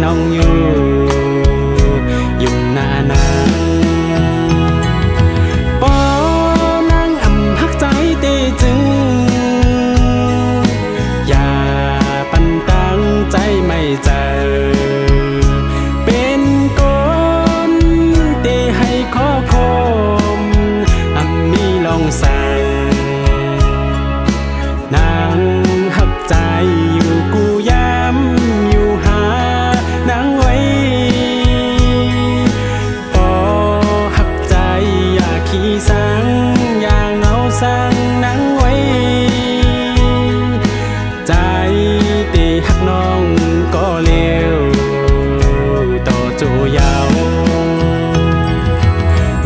น้องอยู่หน้านางปอนางอำฮักใจตีจึงอย่าปันตั้งใจไม่เจอเป็นคนตีให้ข้อคมมีลองสั่งนางหักใจอยู่กูย้ำอยู่หานางไว้พอหักใจอย่าขี้สังอย่าเงาสั่งนางไว้ใจตีหักน้องก็เลี้ยวต่อจูยาว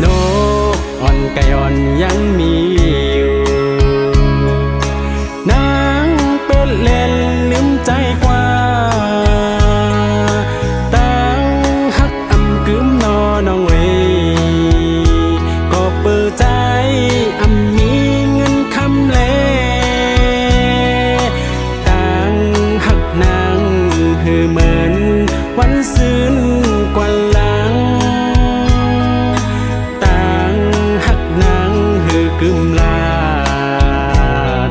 นกอ่อนไก่อ่อนยังมีอยู่นางเป็นเล่นลืมใจกว่าตั้งหักกึมนอน้องเวยก็เปิดใจมีเงินคำเลตั้งหักนางหือเหมือนวันซื่นกว่าหลังตั้งหักนางหือกึมลา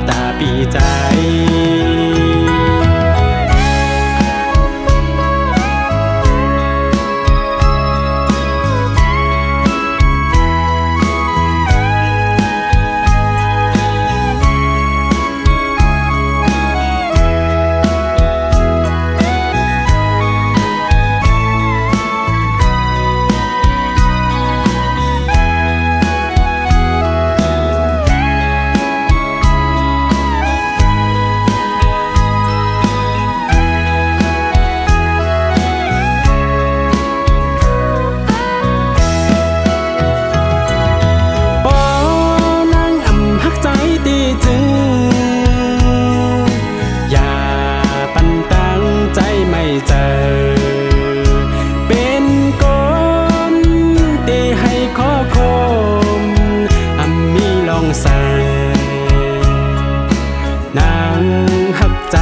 ตาปีใจนางหักใจ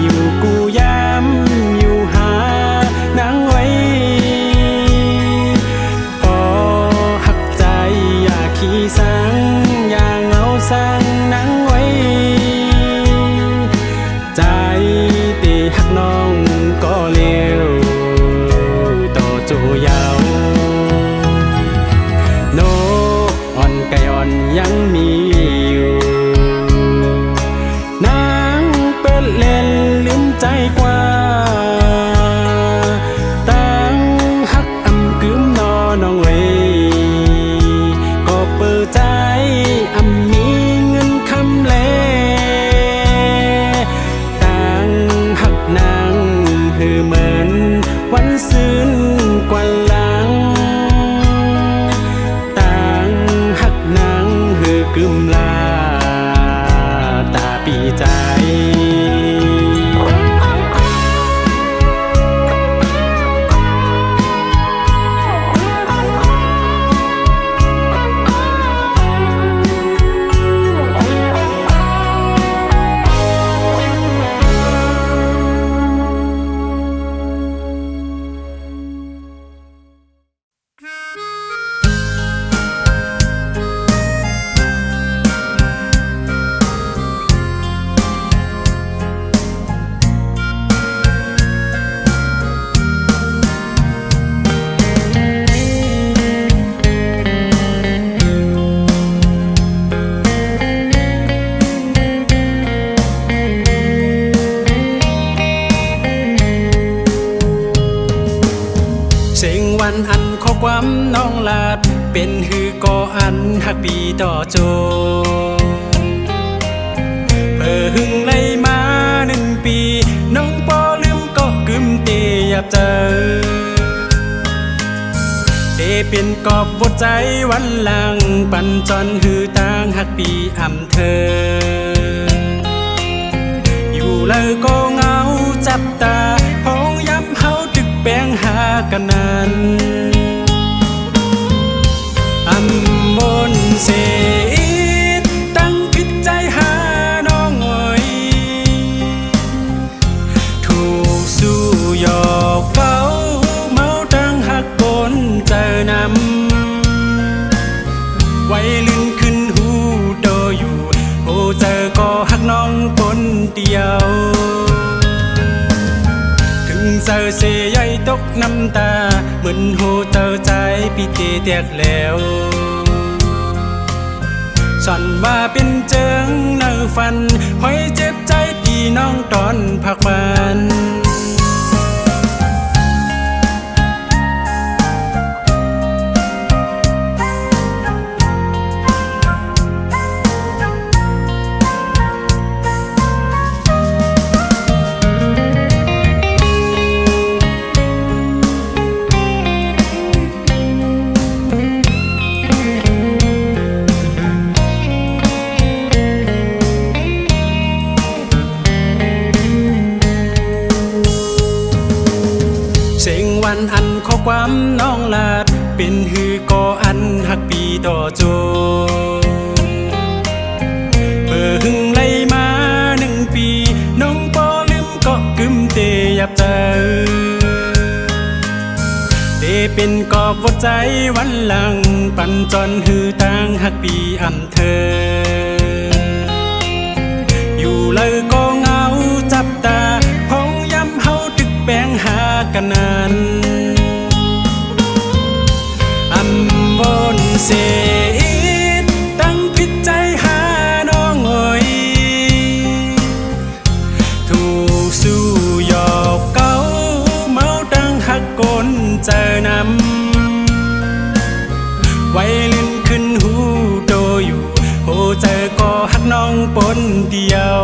อยู่กูย้ำอยู่หานางไว้พอหักใจอย่าขี้สังอย่าเงาสั่งนางไว้ใจตีหักน้องก็เลี้ยวต่อจูยาวนกอ่อนไก่อ่อนยังมีอยู่นางเป็นเล่นลืมใจกว่าตั้งหักกึมนอน้องเวยก็เปิดใจมีเงินคำเลตั้งหักนางหือเหมือนวันซื่นกว่าหลังตั้งหักนางหือกึมลาตาปีใจวันอันข้อความน้องลาดเป็นฮือก่ออันหักปีต่อโจหึงไล่มา1 ปีน้องปอลืมก็กึมเตยับเจอเตเปลี่ยนกอบบทใจวันหลังปันจอนฮือต่างหักปีอำเธออยู่เลยก็เงาจับตาพ้องย้ำเฮาตึกแปลงหากันนั้นบนเสียตั้งพิดใจหาน้องหน่อยถูกสู้หยอกเก้า ดียวถึงเจอเสียใหญ่ตกน้ำตาเหมือนหูเจอใจพี่เตแตกแล้วฉันว่าเป็นเจิงเนื้อฟันหอยเจ็บใจพี่น้องตอนพักบ้านเสียงวันอันข้อความน้องลาดเป็นฮือก่ออันหักปีต่อโจเพิ่งไล่มา1 ปีน้องปอลืมก็กึมเตยับเจอเตเป็นกอบวดใจวันหลังปันจอนฮือต่างหักปีอันเธออยู่เลยก็เงาจับตาพองย้ำเฮาตึกแปงหากันนานบนเสียดตั้งพิดใจหาน้องเอ๋ยถูกสู้หยอกเก้าเมาตั้งหักก้นเจอนำไว้ลื่นขึ้นหูโตอยู่โหเจอก็หักน้องปนเดียว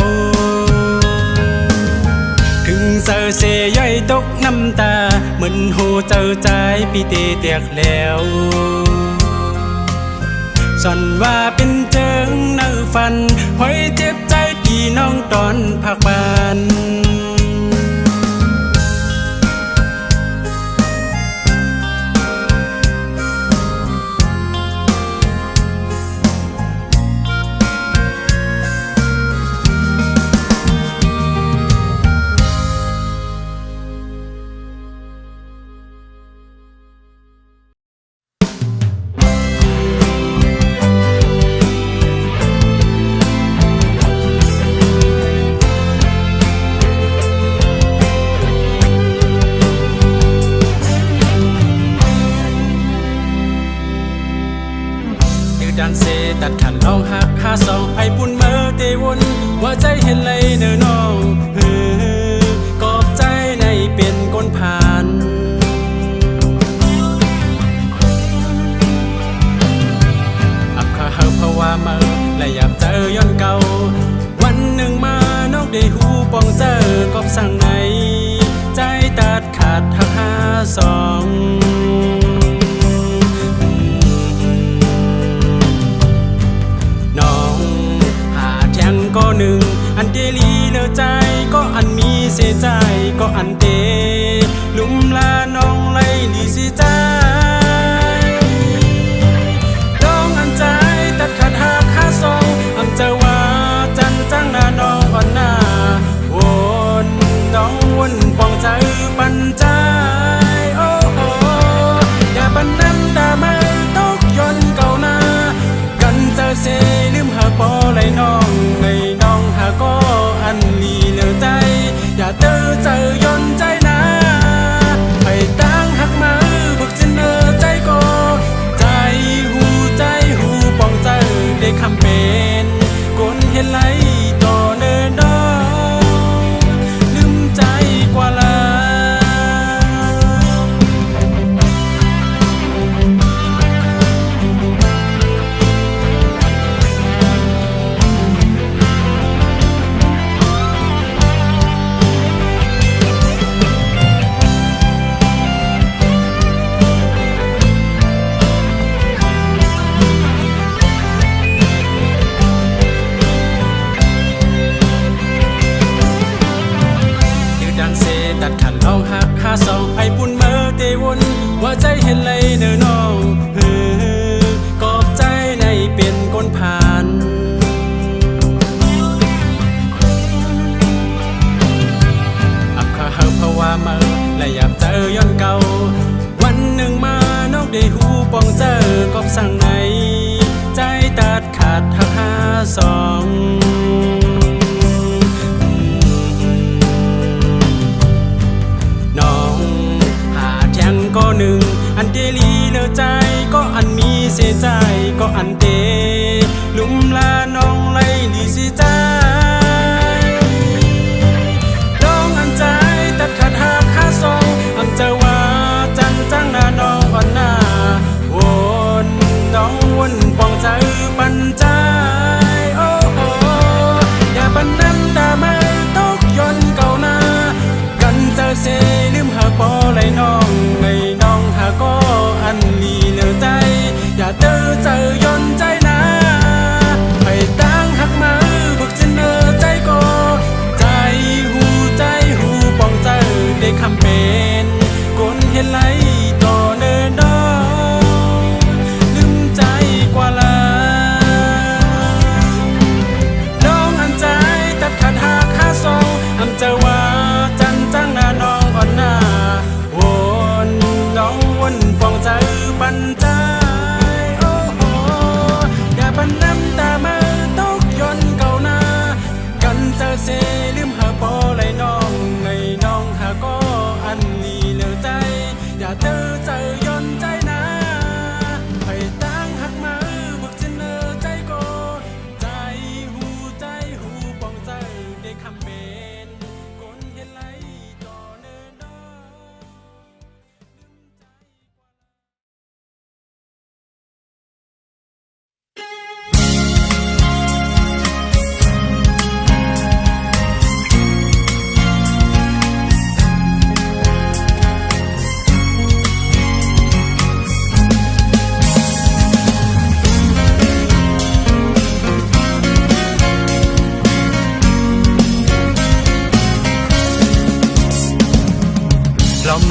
ถึงเจอเสียใหญ่ตกน้ำตาเหมือนโหเจอใจพี่เตแตกแล้วส่วนว่าเป็นเจิงเนื้อฟันหอยเจ็บใจพี่น้องตอนพักบ้านดันเซตัดขันลองหักหาสองไอปุ่นเมื่อเตวนว่าใจเห็นเลยเนอน้องกอบใจในเป็นก้นผ่านอับขาเฮาภาวะเมื่อและอยากเจอย้อนเก่าวันหนึ่งมาน้องได้หูปองเจอกอบสั่งไหนใจตัดขาดหักหาสองก็หนึ่งอันเดลีเลอใจก็อันมีเสียใจก็อันเตลุ่มลาน้องไล่ลีสิใจต้องอันใจตัดขาดหักหาสองอำจะว่าจันจังหน้าน้องอ่อนหน้าวนน้องวนปองใจปันใจโอ้โอ้อย่าบันน้ำตามาตกย้อนเก่าหน้ากันเจอเสลืมหาปอไหลน้องก็อันลีเหลือใจอย่าเตอเจอยนใจนะให้ตั้งหักมาบึกจะเนอใจก็ใจหูปองใจได้คำเป็นคนเห็นไหลต่อเนินดองลืมใจกว่าลาตัดขันลองหักหาสองไอปุ่นเมื่อเตวนว่าใจเห็นเลยเนอน้องกอบใจในเป็นก้นผ่านอับขาเฮาภาวะเมื่อและอยากเจอย้อนเก่าวันหนึ่งมาน้องได้หูปองเจอกอบสั่งไหนใจตัดขาดหักหาสอง เซลืมหาปอไหลน้องในน้องหาก็อันนี้เหลือใจอย่าเธอเจอยนใจนะให้ตั้งหักมาบึกจะเนอใจก็ใจหูปองใจได้คำเป็นคนเห็นไหลต่อเนินดอ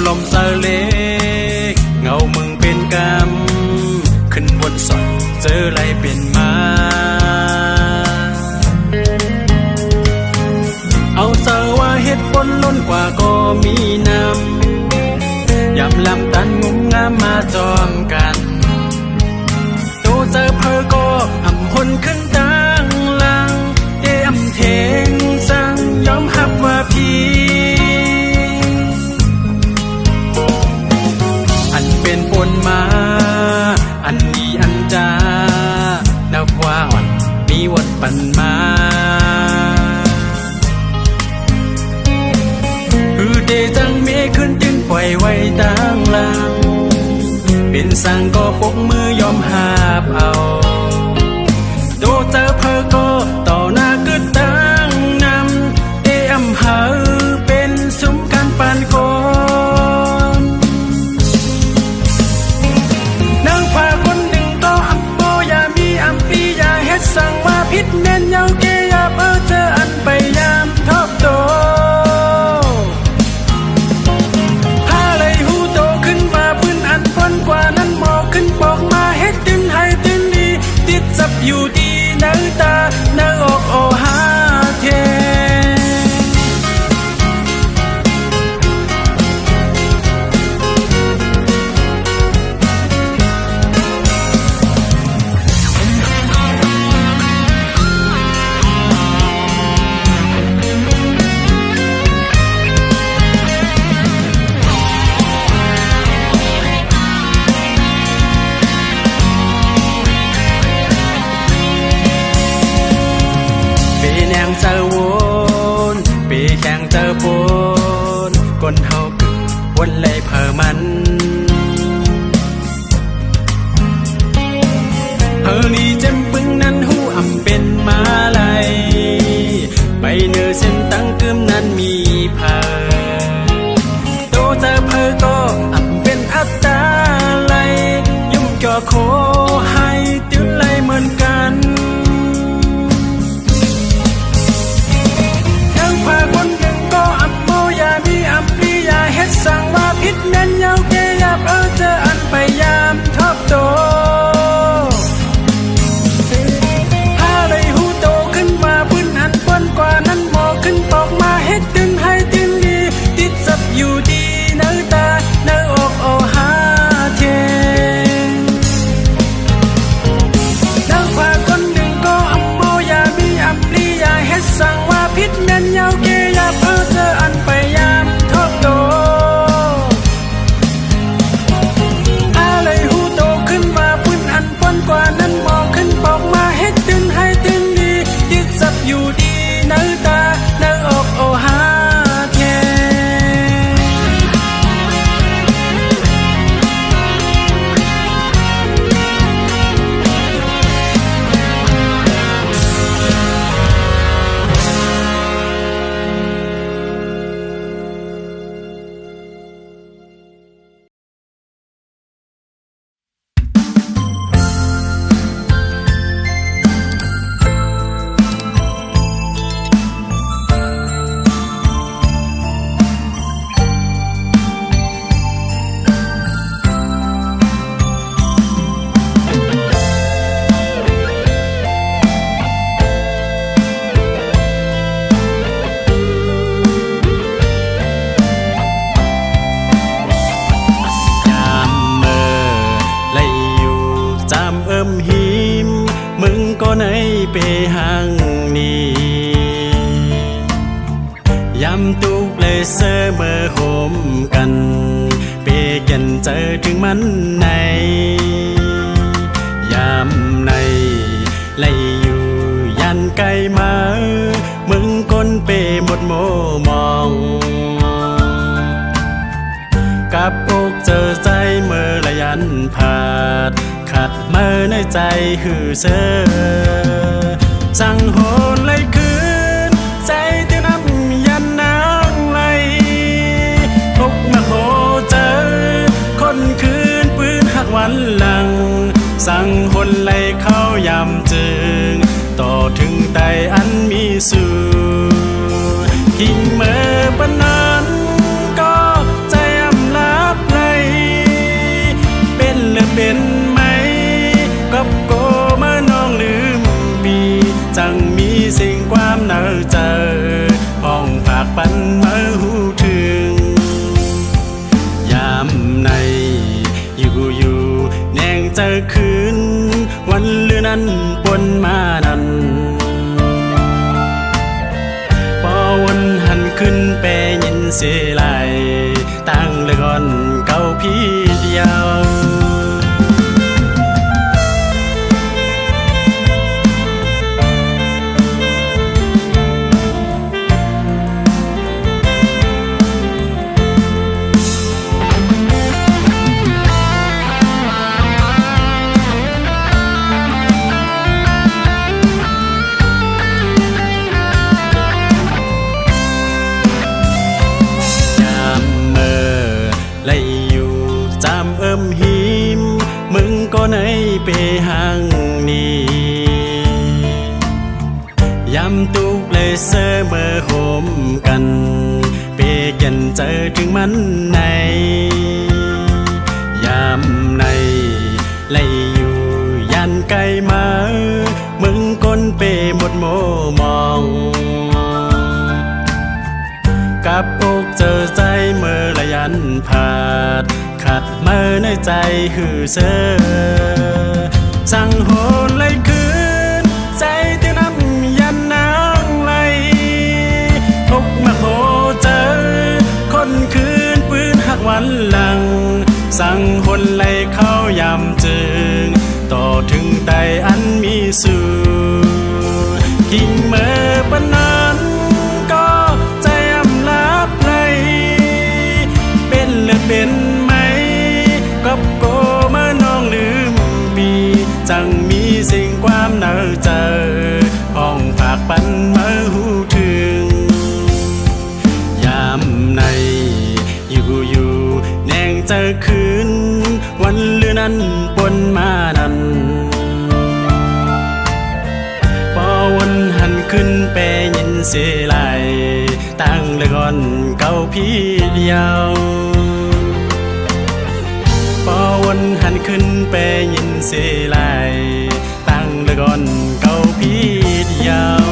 ลมเสเลกเงามึงเป็นกำขึ้นบนสดเจอไรเป็นมาเอาเจอว่าเฮ็ดปนล้นกว่าก็มีน้ำยำลำตันงุ้มงามมาจอมกันตัวเจอเพอก็อำพนขึ้นตั้งลังอำเทงสั่งยอมหับว่าพี่เป็นปนมาอันนี้อันจานับว่าอ่อนมีวัดปันมาคือเดจังเมขึ้นจึงปล่อยไว้ตั้งหลังเป็นสั่งก็ปกมือยอมหาบเอาโดเจอเพอก็ต่อหน้าก็ตั้งนำอำเภอเป็นสุมกันปานกอนสั่งว่าพิษเน้นเยาเกยาเบอเจออันไปยามทอบโตถ้าเลยหูโตขึ้นมาพื้นอันพ้นกว่านั้นหมอกขึ้นปอกมาเฮ็ดตึงให้ตึงดีติดจับอยู่ดีเนื้อตาเนื้ออกโอหาเทเจอวนปีแข่งเจอปนก้นเฮาเกิดวนเลยเพอมันเฮอนี่เจ็มปึงนั้นหูอ่ำเป็นมาลายไปเนื้อเส้นตั้งกึมนั้นมีเพอโตเจอเพอก็อ่ำเป็นอัตตาไหลยุ่มจ่อโคให้ตื้อไหลเหมือนกันพาคนหนึ่งก็อับโมยามีอับปียาเฮ็ดสั่งว่าพิษเน้นเยาเกยาบเจออันไปยามทอบโตถ้าเลยหูโตขึ้นมาพื้นอันป้นกว่านั้นหมอขึ้นปอกมาเฮ็ดตึงให้ตึงดีติดจับอยู่ดีเนื้อตาเนื้ออกโอหาเท ำตุกเลยเสมอโหมกันเปกันเจอถึงมันในยามในไล่อยู่ยันไกลมามึงก้นเปหมดโมมองกับอกเจอใจเมื่อระยันผาดขัดเมื่อในใจหือเสอสั่งโหนเลยคืนใจเตียวน้ำยันนางไหลพกมาโหเจอคนคืนปืนหักวันหลังสั่งหนไหลเข้ายำจึงต่อถึงไตอันมีสูทิ้งเมื่อปนนั้นก็ใจอำลาไหลเป็นหรือเป็นไหมกับโกเมื่อน้องลืมปีจังมีสิ่งความเน่าเจอห้องผากปันเมื่อหูถึงยามในอยู่แนงเจอคืนวันลือนั้นปนมานั้นพอวันหันขึ้นเปยินเสียไหลตั้งเลยก่อนเก่าพี่เดียมึงก็ไหนไปห่างนี้ยำตุกเลยเสมอโหมกันเปกันเจอถึงมันในยามในไล่อยู่ยันไกลมามึงก้นเปหมดโมมองกับอกเจอใจเมื่อระยันผาดขัดเมื่อในใจหือเสอสั่งโหนเลยคืนใจเตียวน้ำยันนางไหลพกมาโหเจอคนคืนปืนหักวันหลังสั่งหนไหลเข้ายำจึงต่อถึงไตอันมีสูทิ้งเมื่อปนนั้นก็ใจอำลาไหลเป็นหรือเป็นกับโกเมื่อน้องลืมปีจังมีสิ่งความเน่าเจอห้องผากปันเมื่อหูถึงยามในอยู่แนงเจอคืนวันลือนั้นปนมานั้นพอวันหันขึ้นเปยินเสียไหลตั้งเลยก่อนเก่าพี่เดียวพอวันหันขึ้นไปยินเสียไหลตั้งเลยก่อนเก่าพี่เดียว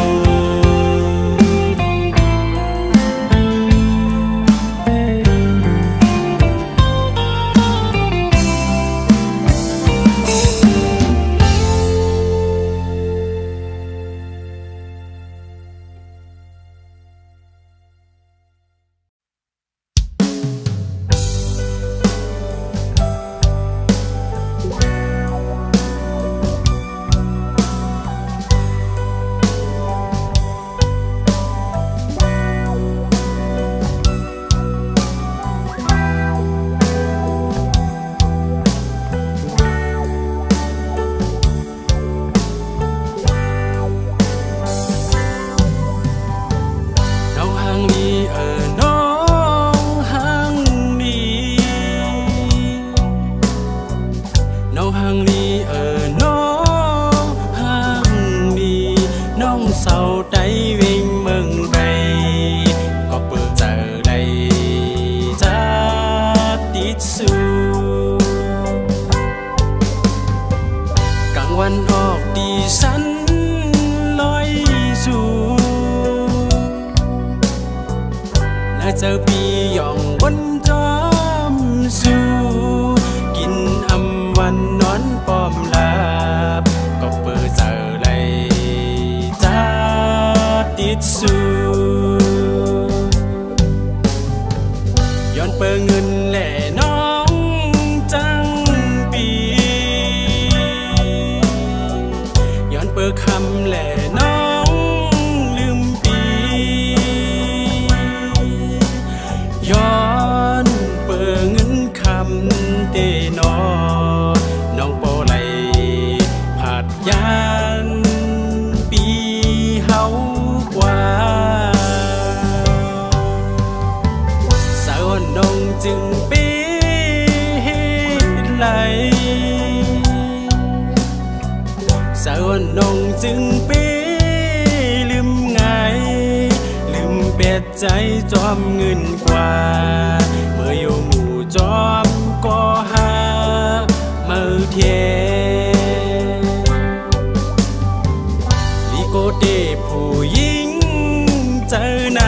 วันออกดีสันลอยสู่น่าจะปีย่องบนจอมสู่กินอำวันนอนปอมลาบก็เปิดเจอเลยจ้าติดสู่ ใจจอมเงินกว่าเมื่ออยู่หมู่จอมก็หาเมื่อเทลีโกเตผู้หญิงเจอน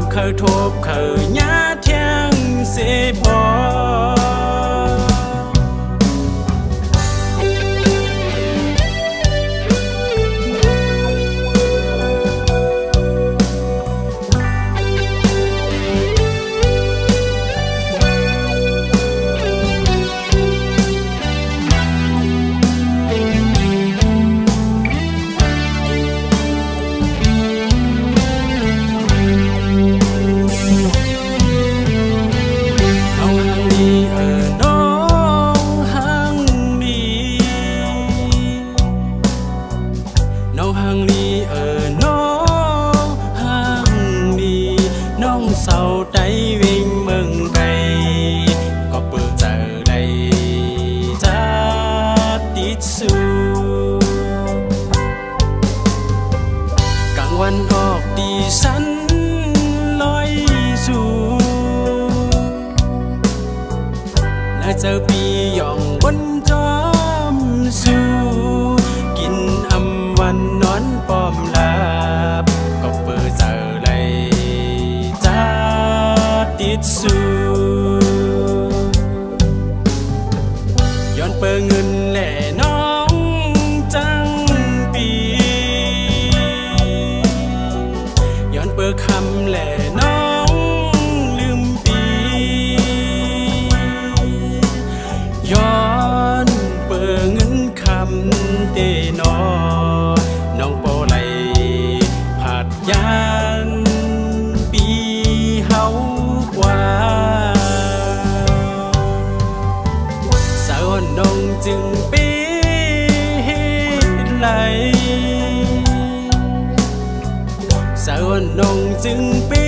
ำเคยทบเคยญาเทียงเสบอเศร้าใจวิ่งเมืองไกลก็เปิดเจอได้จะติดสู่กลางวันออกดีสันลอยสู่และเจอปีย่องบนจอมสู่กินอำวันนอนปอมลาบก็เปิดเจอติดสู่ย้อนเปิดเงินแหล่น้องจังปีย้อนเปิดคำแหล่น้องลืมปีย้อนเปิดเงินคำเตนอน้องโปไหลผาดยานปีเฮาสาวนงจึงปีไหลสาวนงจึงปี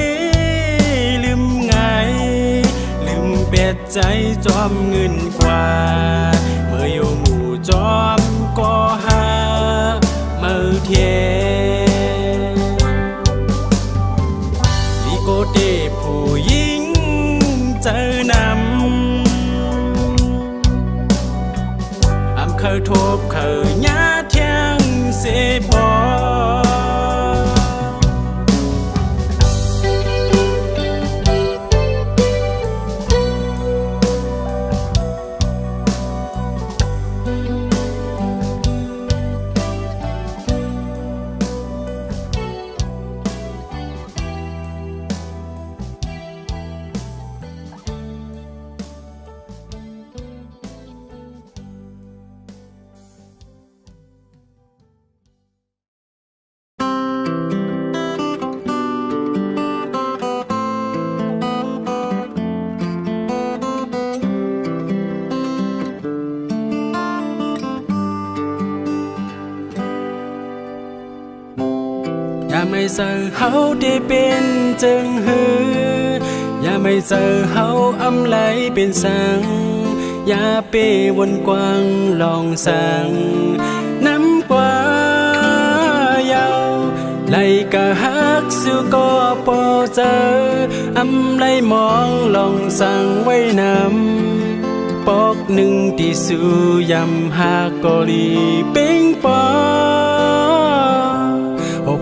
ลืมไงลืมเป็ดใจจอมเงินกว่าเมื่ออยู่หมู่จอมก็หาเมื่อเทลีโกเตผู้หญิงเจอนำเคยทบเคยญาเทียงเสบออย่าไม่เจอเฮาได้เป็นจึงหืออย่าไม่เจอเฮาอำไหลเป็นสังอย่าเป้วนกวางลองสั่งน้ำกว่าเยาไหลกะฮักสู้ก็พอเจออำไหลมองลองสั่งไว้นำปอกหนึ่งที่สู้ยำหากกอลีปิงปอ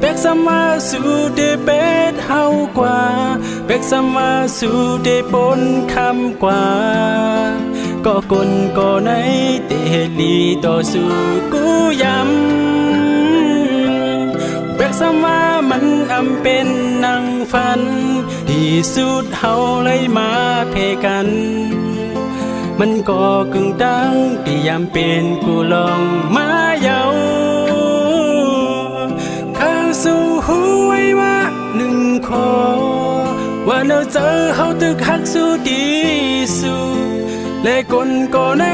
เบ็กสมาสู่เดเป็ดเฮากว่าเบ็กสมาสู่เดปนคำกว่าก็คนก็ในเตลีต่อสู้กูยำเบ็กสมามันอำเป็นนังฝันที่สุดเฮาเลยมาเพกันมันก็กึ่งดังที่ยามเป็นกูลองมาเยาสู้หูไว้ว่าหนึ่งขอว่าเราเจอเฮาตึกหักสู้ดีสู้และคนก็ใน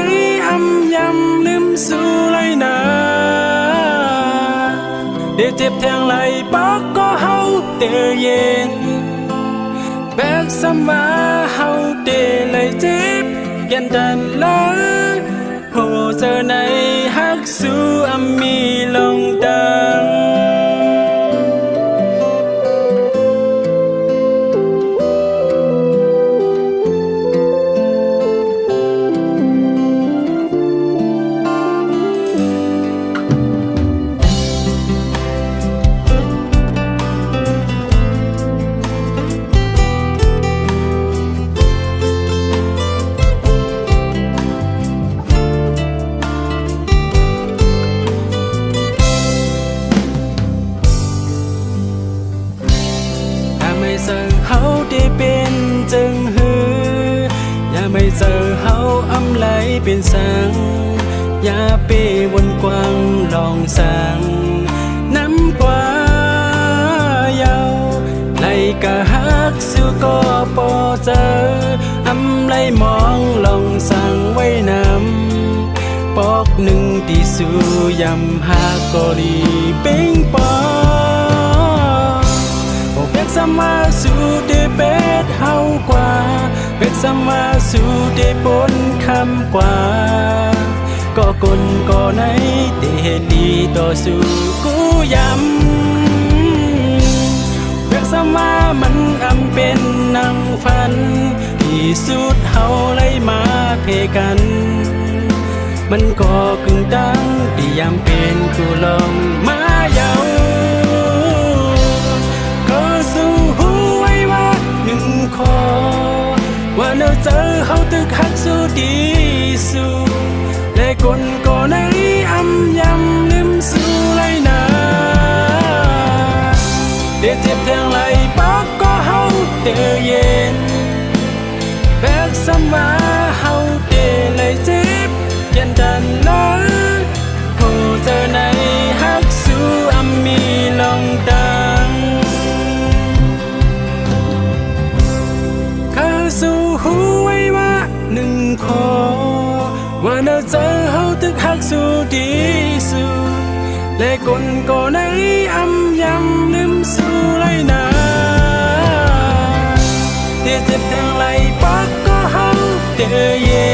อำยำลืมสู้เลยนะเดี๋ยวเจ็บแทงไหลปากก็เฮาเตเย็นแบกสมาเฮาเตเลยเจ็บยันดันเลยโหเจอในหักสู้อำมีลงดัง เป็นสังอย่าเป้วนกว้างลองสั่งน้ำกว่าเยาไหลกะฮักสู้ก็ปอเจออำไลมองลองสั่งไว้นำปอกหนึ่งที่สู้ยำหากก็ดีเป้งปอเป็กสมาสู่เดเป็ดเฮากว่าเป็กสมาสู่เดปนคำกว่าก็กลก็ไหนเตลีต่อสู้กูยำเป็กสมามันอำเป็นนางฝันที่สุดเฮาไล่มาเพกันมันก็กึ่งดังที่ยามเป็นกูลองมาเยาขอว่าเนาเจอเฮาตึกฮักสู้ดีสู้และคนก็ในอำยำลืมสู้ไรนาเดี๋ยวเจ็บแทงไหลปากก็เฮาเตอเย็นแบกสมาเฮาเตเลยเจ็บยันดันละโหเจอในฮักสู้อำมีลองดังสู้หูไว้ว่าหนึ่งขอว่าเนาเจอเฮาตึกฮักสู้ดีสู้และคนก็ในอำยำลืมสู้ไรนาเดี๋ยวเจ็บทางไหลปากก็เฮาเตอเย็